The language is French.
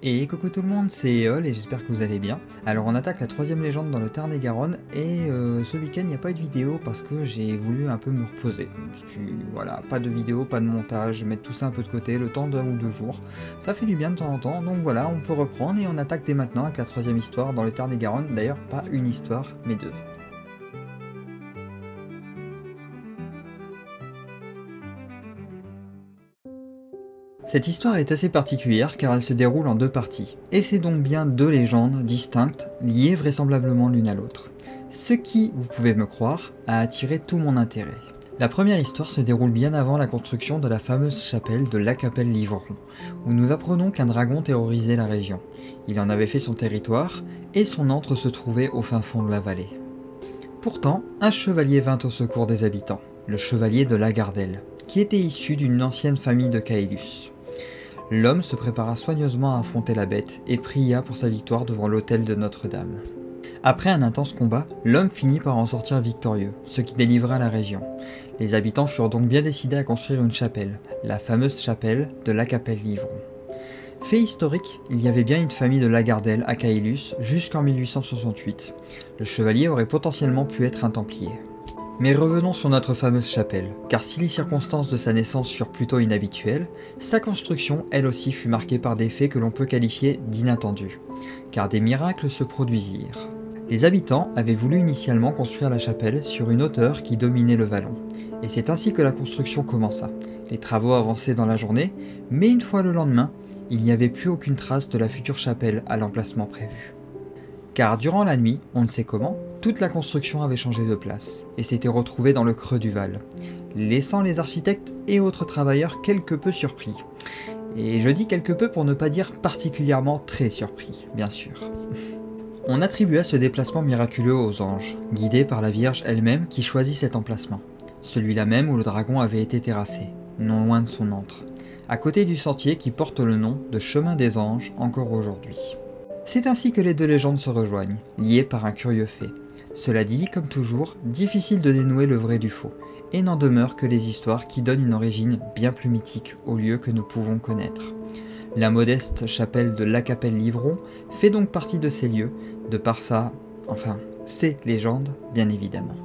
Et coucou tout le monde, c'est Eol et j'espère que vous allez bien. Alors on attaque la troisième légende dans le Tarn-et-Garonne et ce week-end il n'y a pas eu de vidéo parce que j'ai voulu un peu me reposer. Voilà, pas de vidéo, pas de montage, mettre tout ça un peu de côté, le temps d'un ou deux jours. Ça fait du bien de temps en temps, donc voilà, on peut reprendre et on attaque dès maintenant avec la troisième histoire dans le Tarn-et-Garonne. D'ailleurs pas une histoire, mais deux. Cette histoire est assez particulière car elle se déroule en deux parties, et c'est donc bien deux légendes distinctes, liées vraisemblablement l'une à l'autre. Ce qui, vous pouvez me croire, a attiré tout mon intérêt. La première histoire se déroule bien avant la construction de la fameuse chapelle de Lacapelle-Livron, où nous apprenons qu'un dragon terrorisait la région. Il en avait fait son territoire, et son antre se trouvait au fin fond de la vallée. Pourtant, un chevalier vint au secours des habitants, le chevalier de Lagardelle, qui était issu d'une ancienne famille de Caélus. L'homme se prépara soigneusement à affronter la bête et pria pour sa victoire devant l'autel de Notre-Dame. Après un intense combat, l'homme finit par en sortir victorieux, ce qui délivra la région. Les habitants furent donc bien décidés à construire une chapelle, la fameuse chapelle de Lacapelle-Livron. Fait historique, il y avait bien une famille de Lagardelle à Caélus jusqu'en 1868. Le chevalier aurait potentiellement pu être un templier. Mais revenons sur notre fameuse chapelle, car si les circonstances de sa naissance furent plutôt inhabituelles, sa construction elle aussi fut marquée par des faits que l'on peut qualifier d'inattendus, car des miracles se produisirent. Les habitants avaient voulu initialement construire la chapelle sur une hauteur qui dominait le vallon, et c'est ainsi que la construction commença. Les travaux avançaient dans la journée, mais une fois le lendemain, il n'y avait plus aucune trace de la future chapelle à l'emplacement prévu. Car durant la nuit, on ne sait comment, toute la construction avait changé de place et s'était retrouvée dans le creux du Val, laissant les architectes et autres travailleurs quelque peu surpris. Et je dis quelque peu pour ne pas dire particulièrement très surpris, bien sûr. On attribua ce déplacement miraculeux aux anges, guidés par la Vierge elle-même qui choisit cet emplacement, celui-là même où le dragon avait été terrassé, non loin de son antre, à côté du sentier qui porte le nom de Chemin des Anges encore aujourd'hui. C'est ainsi que les deux légendes se rejoignent, liées par un curieux fait. Cela dit, comme toujours, difficile de dénouer le vrai du faux, et n'en demeure que les histoires qui donnent une origine bien plus mythique au lieu que nous pouvons connaître. La modeste chapelle de Lacapelle-Livron fait donc partie de ces lieux, de par ses légendes, bien évidemment.